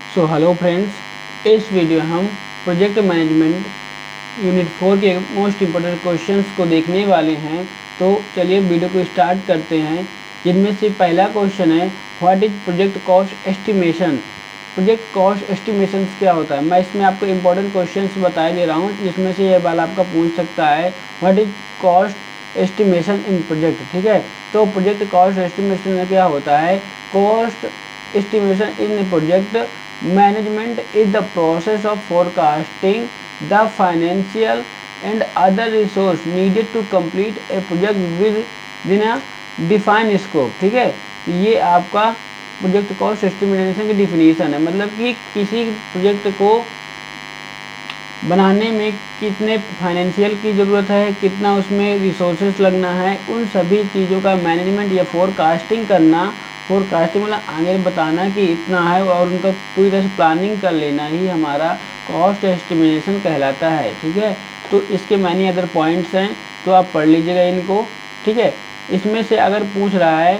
So hello friends, इस video हम project management unit 4 के मोस्ट इम्पोर्टेंट क्वेश्चंस को देखने वाले हैं। तो चलिए वीडियो को स्टार्ट करते हैं। जिनमें से पहला क्वेश्चन है, what is project cost estimation. Project cost estimation क्या होता है। मैं इसमें आपको इम्पोर्टेंट क्वेश्चंस बता दे रहा हूँ, जिसमें से ये वाला आपका पूछ सकता है, what is cost estimation in project. ठीक है, तो प्रोजेक्ट कॉस्ट एस्टिमेशन में क्या होता है। Cost estimation in a project management is the process of forecasting the financial and other resource needed to complete a project within a defined scope। ठीक है, ये आपका प्रोजेक्ट कॉस्ट एस्टिमेशन की definition है। मतलब कि किसी प्रोजेक्ट को बनाने में कितने फाइनेंशियल की ज़रूरत है, कितना उसमें रिसोर्सेस लगना है, उन सभी चीज़ों का मैनेजमेंट या फोरकास्टिंग करना। फोरकास्टिंग मतलब आगे बताना कि इतना है और उनका पूरी तरह से प्लानिंग कर लेना ही हमारा कॉस्ट एस्टिमेशन कहलाता है। ठीक है, तो इसके मैनी अदर पॉइंट्स हैं, तो आप पढ़ लीजिएगा इनको। ठीक है, इसमें से अगर पूछ रहा है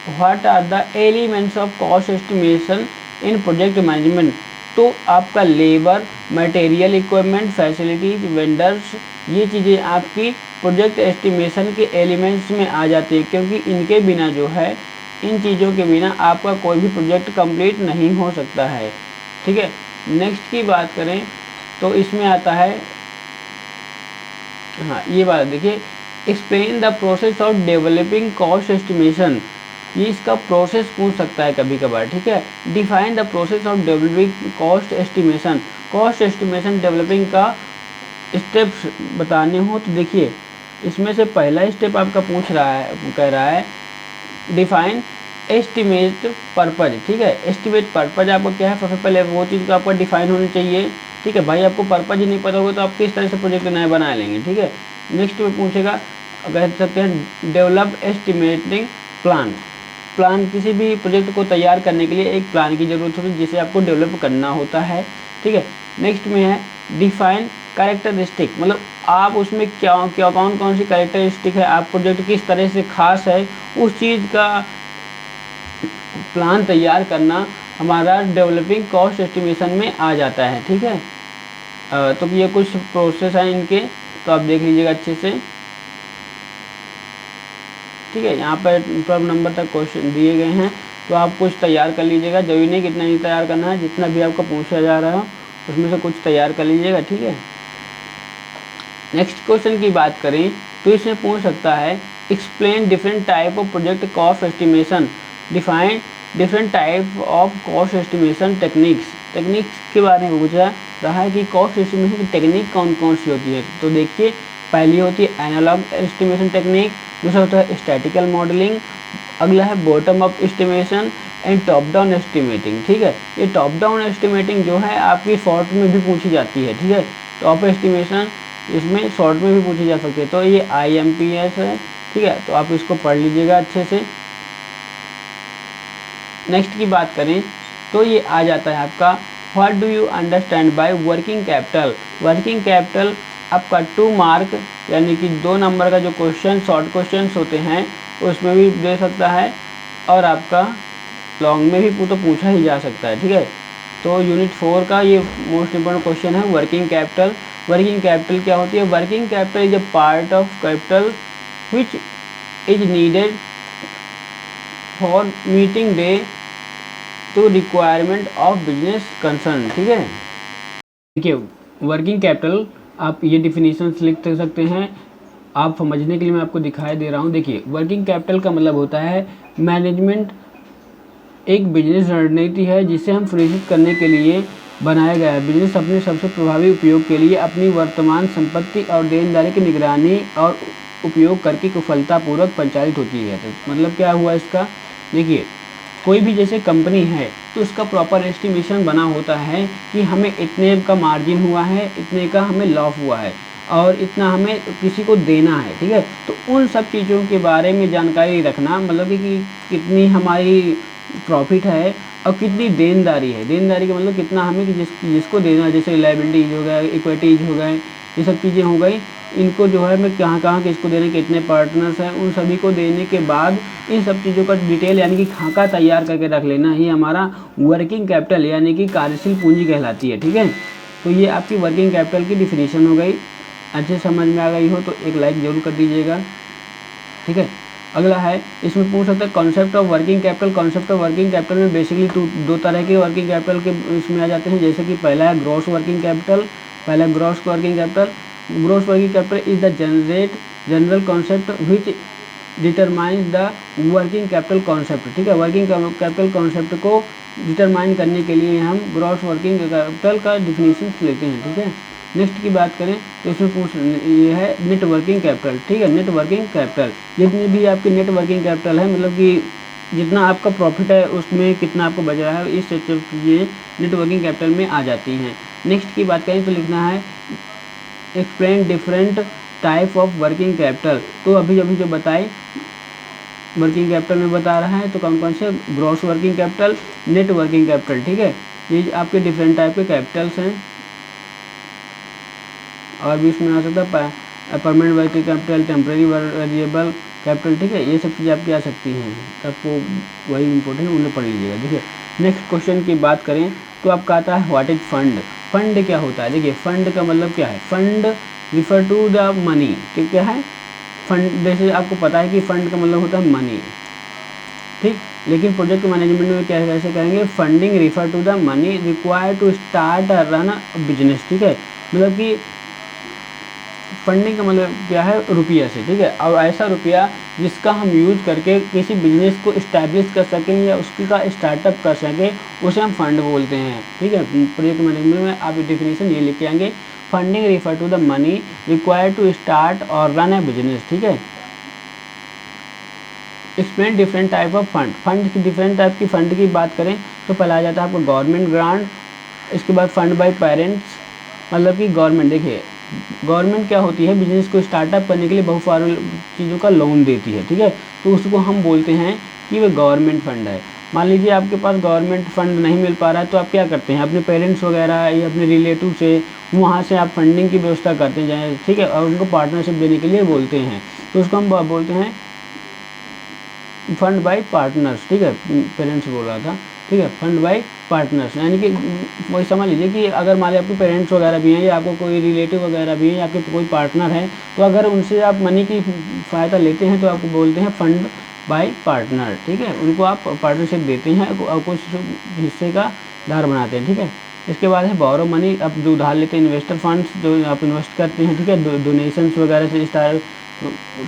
what are the elements of cost estimation in project management, तो आपका labour, material, equipment, facilities, vendors, ये चीज़ें आपकी प्रोजेक्ट एस्टिमेशन के एलिमेंट्स में आ जाती है, क्योंकि इनके बिना जो है, इन चीज़ों के बिना आपका कोई भी प्रोजेक्ट कंप्लीट नहीं हो सकता है। ठीक है, नेक्स्ट की बात करें तो इसमें आता है, हाँ ये बात देखिए, explain the process of developing cost estimation. ये इसका प्रोसेस पूछ सकता है कभी कभार। ठीक है, define the process of developing cost estimation. Cost estimation developing का स्टेप्स बताने हो तो देखिए, इसमें से पहला स्टेप आपका पूछ रहा है, कह रहा है डिफाइन एस्टिमेट पर्पज। ठीक है, एस्टिमेट पर्पज आपको क्या है, सबसे पहले वो चीज़ का आपका डिफाइन होनी चाहिए। ठीक है भाई, आपको पर्पज ही नहीं पता होगा तो आप किस तरह से प्रोजेक्ट नया बना लेंगे। ठीक है, नेक्स्ट में पूछेगा, कह सकते हैं डेवलप एस्टिमेटिंग प्लान। प्लान, किसी भी प्रोजेक्ट को तैयार करने के लिए एक प्लान की ज़रूरत होती है, जिसे आपको डेवलप करना होता है। ठीक है, नेक्स्ट में है डिफाइन कैरेक्टरिस्टिक, मतलब आप उसमें क्या क्या कौन कौन सी कैरेक्टरिस्टिक है, आप प्रोजेक्ट किस तरह से खास है, उस चीज़ का प्लान तैयार करना हमारा डेवलपिंग कॉस्ट एस्टिमेशन में आ जाता है। ठीक है, तो ये कुछ प्रोसेस हैं इनके, तो आप देख लीजिएगा अच्छे से। ठीक है, यहाँ पर 12 नंबर तक क्वेश्चन दिए गए हैं, तो आप कुछ तैयार कर लीजिएगा। जरूरी नहीं कितना नहीं तैयार करना है, जितना भी आपको पूछा जा रहा है उसमें से कुछ तैयार कर लीजिएगा। ठीक है, नेक्स्ट क्वेश्चन की बात करें तो इसमें पूछ सकता है explain different type of project cost estimation, define different type of cost estimation techniques. Techniques के बारे में पूछा रहा है कि कॉस्ट एस्टिमेशन की टेक्निक कौन कौन सी होती है। तो देखिए, पहली होती है एनालॉग एस्टिमेशन टेक्निक, दूसरा होता है स्टैटिकल मॉडलिंग, अगला है bottom up estimation and top down estimating. ठीक है, ये टॉप डाउन एस्टिमेटिंग जो है आपकी शॉर्ट में भी पूछी जाती है। ठीक है, टॉप एस्टिमेशन इसमें शॉर्ट में भी पूछी जा सकती है, तो ये IMPS है। ठीक है, तो आप इसको पढ़ लीजिएगा अच्छे से। नेक्स्ट की बात करें तो ये आ जाता है आपका what do you understand by working capital. Working capital आपका 2 मार्क यानी कि 2 नंबर का जो क्वेश्चन, शॉर्ट क्वेश्चन होते हैं उसमें भी दे सकता है, और आपका लॉन्ग में भी तो पूछा ही जा सकता है। ठीक है, तो यूनिट 4 का ये मोस्ट इम्पोर्टेंट क्वेश्चन है, वर्किंग कैपिटल। वर्किंग कैपिटल क्या होती है। Working capital is a part of capital which is needed for meeting day to requirement of business concern. ठीक है, देखिए वर्किंग कैपिटल आप ये डिफिनीशंस लिख सकते हैं, आप समझने के लिए मैं आपको दिखाई दे रहा हूँ। देखिए, वर्किंग कैपिटल का मतलब होता है मैनेजमेंट एक बिजनेस रणनीति है जिसे हम सुनिश्चित करने के लिए बनाया गया है। बिजनेस अपने सबसे प्रभावी उपयोग के लिए अपनी वर्तमान संपत्ति और देनदारी की निगरानी और उपयोग करके कुशलतापूर्वक संचालित होती है। तो मतलब क्या हुआ इसका, देखिए कोई भी जैसे कंपनी है तो उसका प्रॉपर एस्टिमेशन बना होता है कि हमें इतने का मार्जिन हुआ है, इतने का हमें लॉस हुआ है और इतना हमें किसी को देना है। ठीक है, तो उन सब चीज़ों के बारे में जानकारी रखना, मतलब कि कितनी हमारी प्रॉफिट है और कितनी देनदारी है। देनदारी का मतलब कितना हमें जिसको देना है, जैसे लायबिलिटीज हो गए, इक्विटीज हो गए, ये सब चीज़ें हो गई, इनको जो है मैं कहाँ कहाँ किसको देने, कितने पार्टनर्स हैं, उन सभी को देने के बाद इन सब चीज़ों का डिटेल यानी कि खाका तैयार करके रख लेना ही हमारा वर्किंग कैपिटल यानी कि कार्यशील पूंजी कहलाती है। ठीक है, तो ये आपकी वर्किंग कैपिटल की डिफिनीशन हो गई। अच्छे समझ में आ गई हो तो एक लाइक ज़रूर कर दीजिएगा। ठीक है, अगला है, इसमें पूछ सकते हैं concept of working capital. Concept of working capital में बेसिकली दो तरह के वर्किंग कैपिटल के इसमें आ जाते हैं, जैसे कि पहला है ग्रॉस वर्किंग कैपिटल। पहला gross working capital. Gross working capital is the general concept which determines the working capital concept. ठीक है, वर्किंग कैपिटल कॉन्सेप्ट को डिटरमाइन करने के लिए हम ग्रॉस वर्किंग कैपिटल का डिफिनीशन लेते हैं। ठीक है, नेक्स्ट की बात करें तो इसमें पूछ ये है नेट वर्किंग कैपिटल। ठीक है, नेट वर्किंग कैपिटल जितनी भी आपकी नेट वर्किंग कैपिटल है, मतलब कि जितना आपका प्रॉफिट है उसमें कितना आपको बच रहा है, इस चीज़ें नेट वर्किंग कैपिटल में आ जाती हैं। नेक्स्ट की बात करें तो लिखना है explain different type of working capital. तो अभी जो बताए वर्किंग कैपिटल में बता रहा है, तो कौन कौन से, gross working capital, net working capital. ठीक है, ये आपके डिफरेंट टाइप के कैपिटल्स हैं। और भी इसमें आ सकता है permanent working capital, temporary variable capital. ठीक है, ये सब चीज़ें आपकी आ सकती हैं, आपको वही इंपॉर्टेंट उन्हें पढ़ लीजिएगा। देखिए नेक्स्ट क्वेश्चन की बात करें तो आपका आता है व्हाट इज फंड। फंड क्या होता है? देखिए फंड का मतलब क्या है, fund refer to the money. क्या है फंड? जैसे आपको पता है कि फंड का मतलब होता है मनी, ठीक, लेकिन प्रोजेक्ट मैनेजमेंट में क्या कैसे कहेंगे, funding refer to the money required to start run business. ठीक है, मतलब कि फंडिंग का मतलब क्या है, रुपया से। ठीक है, और ऐसा रुपया जिसका हम यूज करके किसी बिजनेस को इस्टेब्लिश कर सकें या उसका स्टार्टअप कर सकें, उसे हम फंड बोलते हैं। ठीक है, प्रोजेक्ट मैनेजमेंट में आप डेफिनेशन ये लिख के आएंगे, funding refer to the money required to start और रन ए बिजनेस। ठीक है, explain different type of fund. Fund की डिफरेंट टाइप की फंड की बात करें तो पहला आ जाता है आपको गवर्नमेंट ग्रांट, इसके बाद फंड बाय पेरेंट्स, मतलब कि गवर्नमेंट, देखिए गवर्नमेंट क्या होती है, बिजनेस को स्टार्टअप करने के लिए बहुत सारी चीज़ों का लोन देती है। ठीक है, तो उसको हम बोलते हैं कि वह गवर्नमेंट फंड है। मान लीजिए आपके पास गवर्नमेंट फंड नहीं मिल पा रहा है तो आप क्या करते हैं, अपने पेरेंट्स वगैरह या अपने रिलेटिव से वहाँ से आप फंडिंग की व्यवस्था करते जाएँ। ठीक है, और उनको पार्टनरशिप देने के लिए बोलते हैं, तो उसको हम बोलते हैं फंड बाय पार्टनर्स। ठीक है, पेरेंट्स बोल रहा था। ठीक है, फंड बाय पार्टनर्स, यानी कि वही समझ लीजिए कि अगर मान लीजिए आपके पेरेंट्स वगैरह भी हैं या आपको कोई रिलेटिव वगैरह भी है या आपके कोई पार्टनर है, तो अगर उनसे आप मनी की सहायता लेते हैं तो आपको बोलते हैं फंड बाय पार्टनर। ठीक है, उनको आप पार्टनरशिप देते हैं और कुछ हिस्से का धार बनाते हैं। ठीक है, इसके बाद है बोरो मनी, आप जो उधार लेते हैं, इन्वेस्टर फंड्स जो आप इन्वेस्ट करते हैं। ठीक है, डोनेशंस वगैरह से स्टार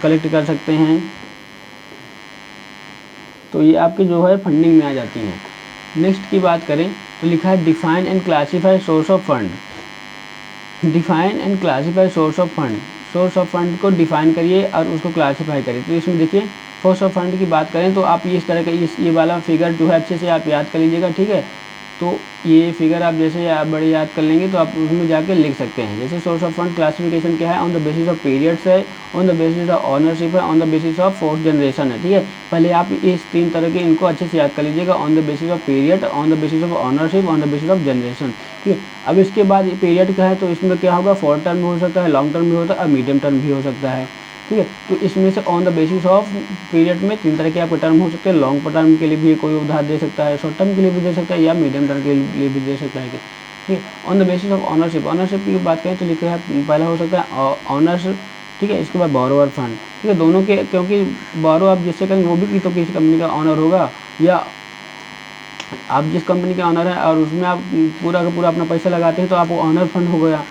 कलेक्ट कर सकते हैं, तो ये आपकी जो है फंडिंग में आ जाती हैं। नेक्स्ट की बात करें तो लिखा है define and classify source of fund. Define and classify source of fund, source of fund को डिफाइन करिए और उसको क्लासीफाई करिए। तो इसमें देखिए सोर्स ऑफ फंड की बात करें तो आप इस तरह का ये वाला फिगर जो है अच्छे से आप याद कर लीजिएगा। ठीक है, तो ये फिगर आप जैसे आप बड़े याद कर लेंगे तो आप उसमें जाके लिख सकते हैं। जैसे सोर्स ऑफ फंड क्लासिफिकेशन क्या है, on the basis of periods है, on the basis of ownership है, on the basis of fourth generation है। ठीक है, पहले आप इस तीन तरह के इनको अच्छे से याद कर लीजिएगा, on the basis of period, on the basis of ownership, on the basis of generation. ठीक है, अब इसके बाद पीरियड क्या है तो इसमें क्या होगा, शॉर्ट टर्म भी हो सकता है, लॉन्ग टर्म भी होता है और मीडियम टर्म भी हो सकता है। ठीक है, तो इसमें से on the basis of period में तीन तरह के आपके टर्म हो सकते हैं, लॉन्ग टर्म के लिए भी कोई उधार दे सकता है, शॉर्ट टर्म के लिए भी दे सकता है या मीडियम टर्म के लिए भी दे सकता है। ठीक है, on the basis of ownership, ownership की बात करें तो लिखा है पहला हो सकता है ऑनर्स। ठीक है, इसके बाद बोरोवर फंड। ठीक है, दोनों के, क्योंकि बोरो आप जिससे करेंगे वो भी तो किसी कंपनी का ऑनर होगा, या आप जिस कंपनी के ऑनर हैं और उसमें आप पूरा का पूरा अपना पैसा लगाते हैं तो आपको ऑनर फंड हो गया।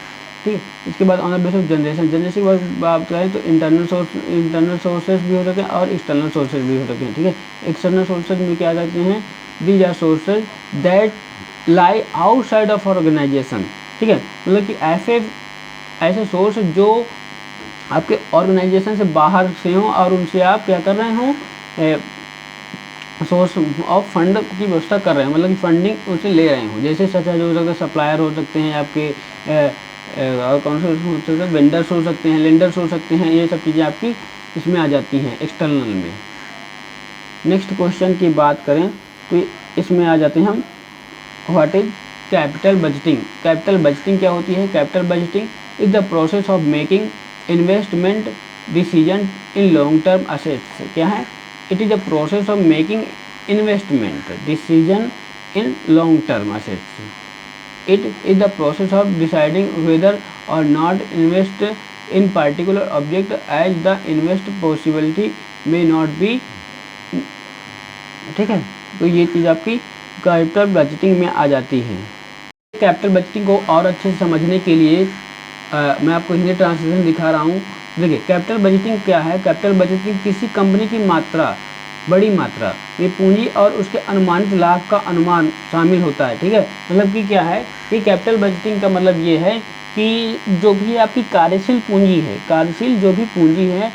ठीक है, इसके बाद ऑनर बेसिस जनरेशन, जनरेशन की बात करें तो इंटरनल सोर्सेज भी हो सकते हैं और एक्सटर्नल सोर्सेज भी हो सकते हैं। ठीक है, एक्सटर्नल सोर्सेज में क्या कहते हैं, these are sources that lie outside of organisation. ठीक है, मतलब कि ऐसे सोर्स जो आपके ऑर्गेनाइजेशन से बाहर से हों और उनसे आप क्या कर रहे हों, सोर्स ऑफ फंड की व्यवस्था कर रहे हैं, मतलब कि फंडिंग उनसे ले रहे हों। जैसे सच हो सकता है, सप्लायर हो सकते हैं आपके, और कौन से हो सकते हैं, वेंडर्स हो सकते हैं, लेंडर्स हो सकते हैं, ये सब चीज़ें आपकी इसमें आ जाती हैं एक्सटर्नल में। नेक्स्ट क्वेश्चन की बात करें तो इसमें आ जाते हैं हम what is capital budgeting. Capital budgeting क्या होती है, capital budgeting is the process of making investment decision in long term assets. क्या है? It is the process of making investment decision in long term assets. It is the process of deciding whether or not invest in particular object as the invest possibility may not be. ठीक है, तो ये चीज़ आपकी capital budgeting में आ जाती है। Capital budgeting को और अच्छे से समझने के लिए मैं आपको हिंदी ट्रांसलेशन दिखा रहा हूँ। देखिए, कैपिटल बजटिंग क्या है? कैपिटल बजटिंग किसी कंपनी की मात्रा, बड़ी मात्रा में पूंजी और उसके अनुमानित लाभ का अनुमान शामिल होता है। ठीक है, मतलब कि क्या है कि कैपिटल बजटिंग का मतलब ये है कि जो भी आपकी कार्यशील पूंजी है, कार्यशील जो भी पूंजी है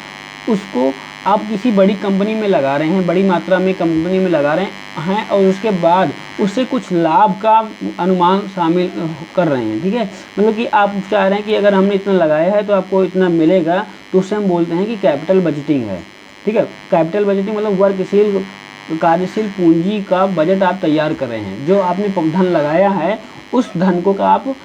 उसको आप किसी बड़ी कंपनी में लगा रहे हैं, बड़ी मात्रा में कंपनी में लगा रहे हैं और उसके बाद उससे कुछ लाभ का अनुमान शामिल कर रहे हैं। ठीक है, मतलब कि आप चाह रहे हैं कि अगर हमने इतना लगाया है तो आपको इतना मिलेगा, तो उससे हम बोलते हैं कि कैपिटल बजटिंग है। ठीक है, कैपिटल बजटिंग मतलब वर्कशील कार्यशील पूंजी का बजट आप तैयार कर रहे हैं। जो आपने धन लगाया है उस धन को का आप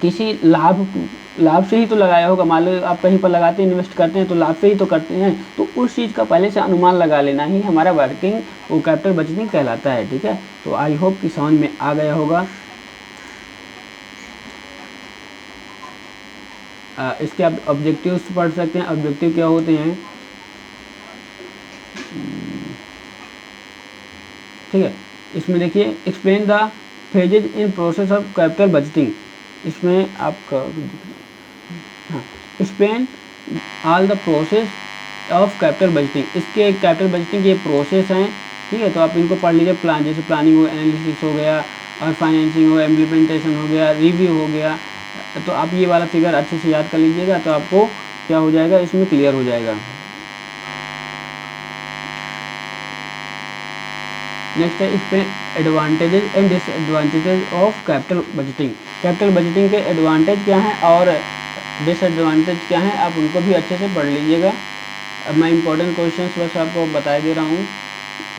किसी लाभ से ही तो लगाया होगा। मान लो आप कहीं पर लगाते हैं, इन्वेस्ट करते हैं तो लाभ से ही तो करते हैं, तो उस चीज़ का पहले से अनुमान लगा लेना ही हमारा वर्किंग वो कैपिटल बजटिंग कहलाता है। ठीक है, तो आई होप कि समझ में आ गया होगा। इसके आप ऑब्जेक्टिव्स पढ़ सकते हैं। ऑब्जेक्टिव क्या होते हैं? ठीक है, इसमें देखिए, explain the phases in process of capital budgeting. इसमें आपका हाँ, explain all the process of capital budgeting. इसके कैपिटल बजटिंग के प्रोसेस हैं। ठीक है, तो आप इनको पढ़ लीजिए। प्लान, जैसे प्लानिंग हो, एनालिसिस हो गया, और फाइनेंसिंग हो, इम्प्लीमेंटेशन हो गया, रिव्यू हो गया। तो आप ये वाला फिगर अच्छे से याद कर लीजिएगा, तो आपको क्या हो जाएगा, इसमें क्लियर हो जाएगा। नेक्स्ट है इसमें advantages and disadvantages of capital budgeting. Capital budgeting के एडवांटेज क्या हैं और डिसएडवांटेज क्या हैं, आप उनको भी अच्छे से पढ़ लीजिएगा। अब मैं इंपॉर्टेंट क्वेश्चंस बस आपको बता दे रहा हूँ।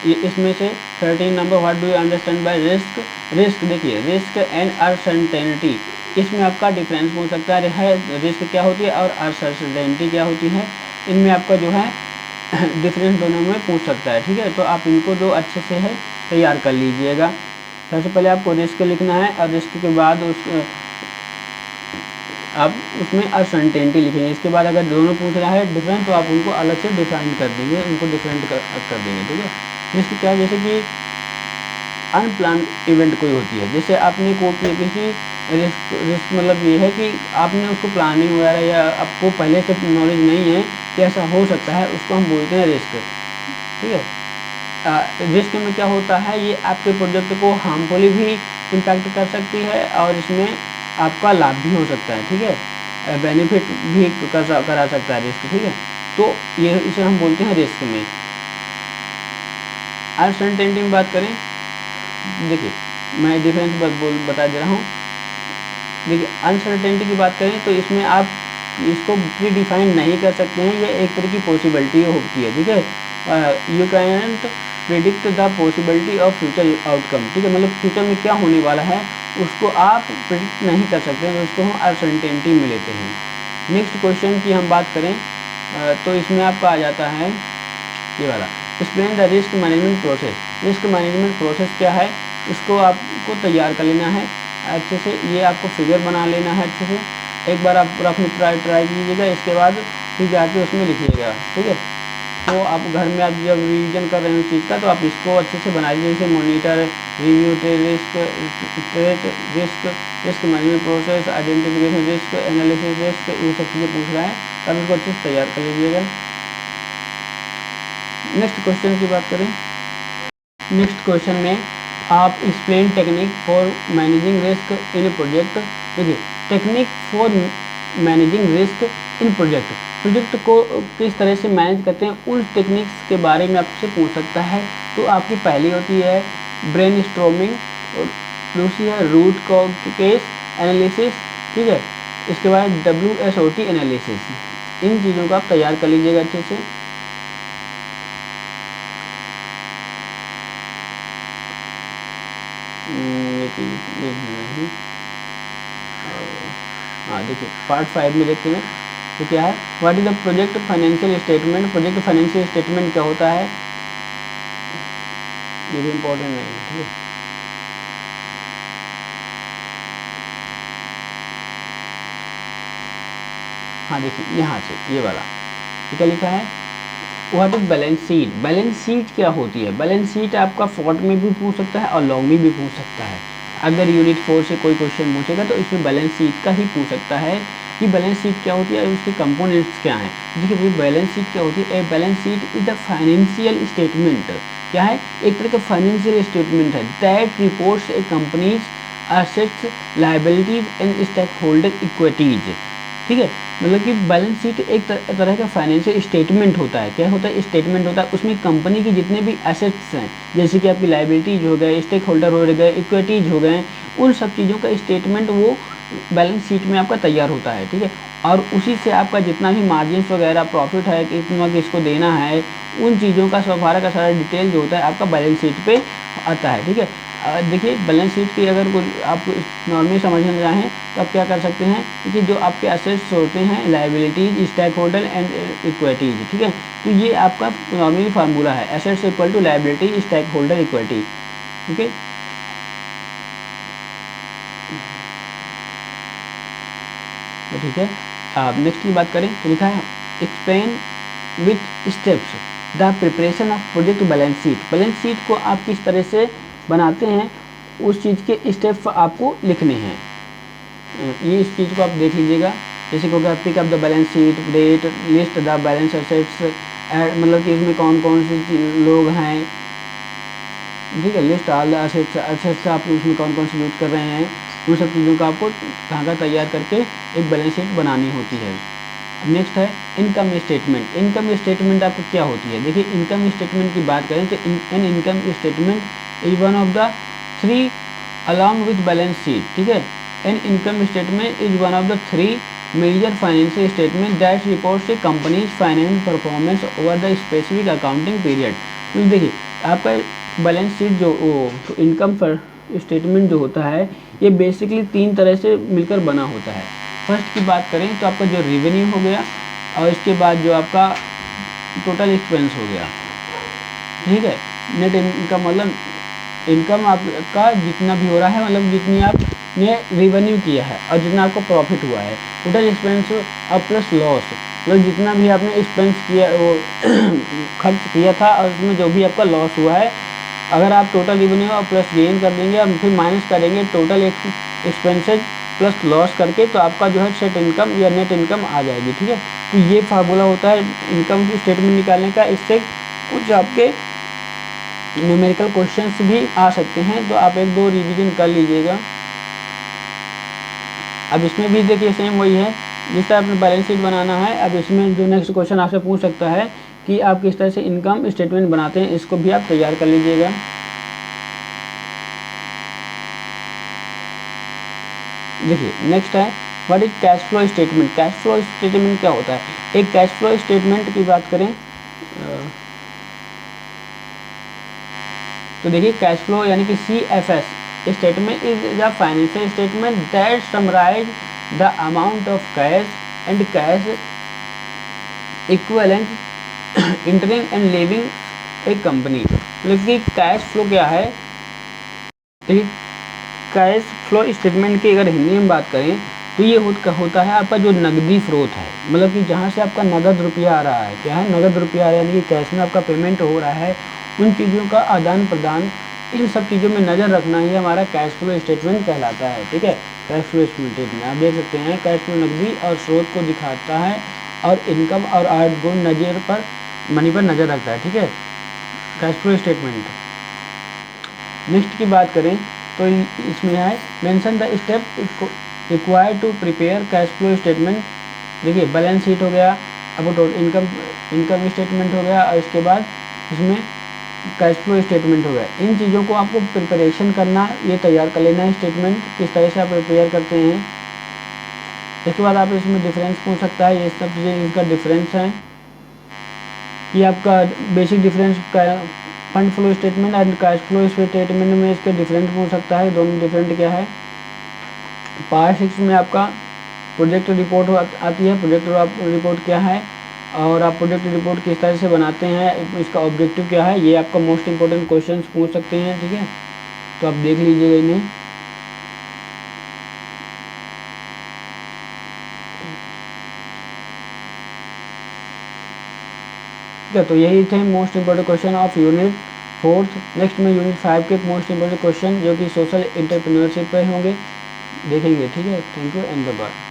ये इसमें से 13 number, what do you understand by risk. Risk देखिए, रिस्क एंड अनसर्टेनिटी, इसमें आपका डिफरेंस हो सकता है। रिस्क क्या होती है और अनसर्टेनिटी क्या होती है, इनमें आपका जो है डिफरेंस दोनों में पूछ सकता है। ठीक है, तो आप इनको जो अच्छे से है तैयार कर लीजिएगा। सबसे पहले आपको रिस्क लिखना है और रिस्क के बाद आप उसमें अनसर्टेनिटी लिखेंगे। इसके बाद अगर दोनों पूछ रहा है डिफरेंट, तो आप उनको अलग से डिफाइन कर देंगे, उनको डिफरेंट कर देंगे। ठीक है, रिस्क क्या है? जैसे कि अनप्लान इवेंट कोई होती है, जैसे आपने को किसी रिस्क मतलब ये है कि आपने उसको प्लानिंग वगैरह या आपको पहले से नॉलेज नहीं है कि ऐसा हो सकता है, उसको हम बोलते हैं रिस्क। ठीक है, रिस्क में क्या होता है, ये आपके प्रोजेक्ट को हार्मफुली भी इम्पैक्ट कर सकती है और इसमें आपका लाभ भी हो सकता है। ठीक है, बेनिफिट भी करा सकता है रिस्क। ठीक है, तो ये इसे हम बोलते हैं रिस्क में। अनसर्टेनिटी में बात करें, देखिए मैं डिफरेंस बता दे रहा हूँ। देखिए, अनसर्टेनिटी की बात करें तो इसमें आप इसको प्री डिफाइन नहीं कर सकते हैं, ये एक तरह की पॉसिबिलिटी होती है। ठीक है, you cannot predict the possibility of future outcome. ठीक है, मतलब फ्यूचर में क्या होने वाला है उसको आप प्रिडिक्ट नहीं कर सकते, तो उसको हम अनसर्टेनिटी में लेते हैं। नेक्स्ट क्वेश्चन की हम बात करें तो इसमें आपका आ जाता है ये वाला, explain the risk management process. Risk management process क्या है, इसको आपको तैयार कर लेना है अच्छे से। ये आपको फिगर बना लेना है अच्छे से, एक बार आप रफ में ट्राई कीजिएगा, इसके बाद फिर जाके उसमें लिखिएगा। ठीक है, तो आप घर में आप जब रिवीजन कर रहे हैं उस चीज़ का, तो आप इसको अच्छे से बना लीजिए, जैसे monitor, review, risk, trait risk, risk management process, identification risk, analysis risk, ये सब चीज़ें पूछ रहा है, तब इसको अच्छे से तैयार कर लीजिएगा। नेक्स्ट क्वेश्चन की बात करें, नेक्स्ट क्वेश्चन में आप explain technique for managing risk in a project. देखिए, technique for managing risk in project को किस तरह से मैनेज करते हैं, उन टेक्निक्स के बारे में आपसे पूछ सकता है। तो आपकी पहली होती है ब्रेनस्टॉर्मिंग और दूसरी है रूट केस एनालिसिस। ठीक है, इसके बाद WSOT एनालिसिस। इन चीज़ों को आप तैयार कर लीजिएगा अच्छे से। हाँ, देखिए पार्ट 5 में देखते हैं। तो क्या है, what is the project financial statement. Project financial statement क्या होता है, ये भी इम्पोर्टेंट नहीं है, ठीक है। हाँ देखिए यहाँ से ये वाला, ये क्या लिखा है, what is balance sheet. Balance sheet क्या होती है, बैलेंस शीट आपका शॉर्ट में भी पूछ सकता है और लॉन्ग में भी पूछ सकता है। अगर यूनिट 4 से कोई क्वेश्चन पूछेगा तो इसमें बैलेंस शीट का ही पूछ सकता है कि बैलेंस शीट क्या होती है, उसके कंपोनेंट्स क्या हैं। देखिए बैलेंस शीट क्या होती है, a balance sheet is the financial statement, क्या है, एक तरह का फाइनेंशियल स्टेटमेंट है that reports a company's assets, liabilities and stakeholder equities, ठीक है। मतलब कि बैलेंस शीट एक तरह का फाइनेंशियल स्टेटमेंट होता है। क्या होता है, स्टेटमेंट होता है, उसमें कंपनी की जितने भी एसेट्स हैं, जैसे कि आपकी लायबिलिटीज हो गए, स्टेक होल्डर हो गए, इक्विटीज हो गए, उन सब चीज़ों का स्टेटमेंट वो बैलेंस शीट में आपका तैयार होता है, ठीक है। और उसी से आपका जितना भी मार्जिन्स वगैरह प्रॉफिट है, कितना किसको देना है, उन चीज़ों का सारा का सारा डिटेल जो होता है आपका बैलेंस शीट पे आता है, ठीक है। देखिए बैलेंस शीट की अगर कोई आप नॉर्मली समझना चाहें तो आप क्या कर सकते हैं, देखिए जो आपके एसेट्स होते हैं, liabilities, stakeholder and equities, ठीक है। तो ये आपका नॉर्मली फार्मूला है, assets equal to liability stakeholder equity, ठीक है। तो ठीक है, अब नेक्स्ट की बात करें तो लिखा है explain with steps the preparation of project balance sheet. Balance sheet को आप किस तरह से बनाते हैं, उस चीज़ के स्टेप्स आपको लिखने हैं। ये इस चीज़ को आप देख लीजिएगा, जैसे को pick up the balance sheet, date, list the balance assets, मतलब कि इसमें कौन कौन से लोग हैं, ठीक है, लिस्ट ऑल द एसेट्स आप उसमें कौन कौन से यूज कर रहे हैं, उन सब चीज़ों का आपको ढांचा तैयार करके एक बैलेंस शीट बनानी होती है। नेक्स्ट है इनकम स्टेटमेंट। इनकम स्टेटमेंट आपको क्या होती है, देखिए इनकम स्टेटमेंट की बात करें तो an income statement is one of the 3 along with balance sheet, ठीक है। An income statement is one of the 3 major financial statement that reports a company's finance performance over the specific accounting period. तो देखिए आपका balance sheet जो तो income statement जो होता है ये बेसिकली 3 तरह से मिलकर बना होता है। फर्स्ट की बात करें तो आपका जो रेवेन्यू हो गया, और इसके बाद जो आपका टोटल एक्सपेंस हो गया, ठीक है। नेट इनकम मतलब इनकम आपका जितना भी हो रहा है, मतलब जितनी आपने रेवेन्यू किया है और जितना आपको प्रॉफिट हुआ है। टोटल एक्सपेंस और प्लस लॉस, मतलब जितना भी आपने एक्सपेंस किया वो खर्च किया था और उसमें जो भी आपका लॉस हुआ है, अगर आप टोटल रेवेन्यू और प्लस गेन कर देंगे और फिर माइनस करेंगे टोटल एक्सपेंसेज प्लस लॉस करके, तो आपका जो है सेट इनकम या नेट इनकम आ जाएगी, ठीक है। तो ये फार्मूला होता है इनकम स्टेटमेंट निकालने का। इससे कुछ आपके न्यूमेरिकल क्वेश्चंस भी आ सकते हैं, तो आप 1-2 रिवीजन कर लीजिएगा। अब इसमें भी देखिए सेम वही है, जिस तरह आपने बैलेंस शीट बनाना है। अब इसमें जो नेक्स्ट क्वेश्चन आपसे पूछ सकता है कि आप किस तरह से इनकम स्टेटमेंट बनाते हैं, इसको भी आप तैयार कर लीजिएगा। देखिए नेक्स्ट है what is cash flow statement. Cash flow statement क्या होता है, एक कैश फ्लो स्टेटमेंट की बात करें तो देखिए कैश फ्लो यानी कि CFS statement is the financial statement that summarise the amount of cash and cash equivalent entering and leaving a company. मतलब कि कैश फ्लो क्या है, देखिए कैश फ्लो स्टेटमेंट की अगर हिंदी में बात करें तो ये होता है आपका जो नकदी स्रोत है, मतलब कि जहाँ से आपका नगद रुपया आ रहा है। क्या है, नगद रुपया आ रहा है, यानी कि कैश में आपका पेमेंट हो रहा है, उन चीज़ों का आदान प्रदान, इन सब चीज़ों में नज़र रखना ही हमारा कैश फ्लो स्टेटमेंट कहलाता है, ठीक है। कैश फ्लो स्टेटमेंट आप देख सकते हैं, कैश फ्लो नकदी और स्रोत को दिखाता है और इनकम और आउटगोइंग नज़र पर मनी पर नज़र रखता है, ठीक है, कैश फ्लो स्टेटमेंट। नेक्स्ट की बात करें तो इसमें है mention the step required to prepare cash flow statement. देखिए बैलेंस शीट हो गया, अब इनकम स्टेटमेंट हो गया, और इसके बाद इसमें कैश फ्लो स्टेटमेंट हो गया। इन चीज़ों को आपको प्रिपरेशन करना, ये तैयार कर लेना है स्टेटमेंट, किस तरह से आप प्रिपेयर करते हैं। इसके बाद आप इसमें डिफरेंस पूछ सकता है, ये सब चीज़ें इसका डिफरेंस है। ये आपका basic difference fund flow statement and cash flow statement में इसके डिफरेंट पूछ सकता है, दोनों डिफरेंट क्या है। पार्ट 6 में आपका प्रोजेक्ट रिपोर्ट आती है। प्रोजेक्ट रिपोर्ट क्या है और आप प्रोजेक्ट रिपोर्ट किस तरह से बनाते हैं, इसका ऑब्जेक्टिव क्या है, ये आपका मोस्ट इंपॉर्टेंट क्वेश्चन पूछ सकते हैं। ठीक है, तो आप देख लीजिएगा इन्हें। ठीक है, तो यही थे most important question of unit 4। Next में यूनिट 5 के मोस्ट इंपॉर्टेंट क्वेश्चन जो कि सोशल एंटरप्रेन्योरशिप पे होंगे देखेंगे। ठीक है, थैंक यू एंड बाय।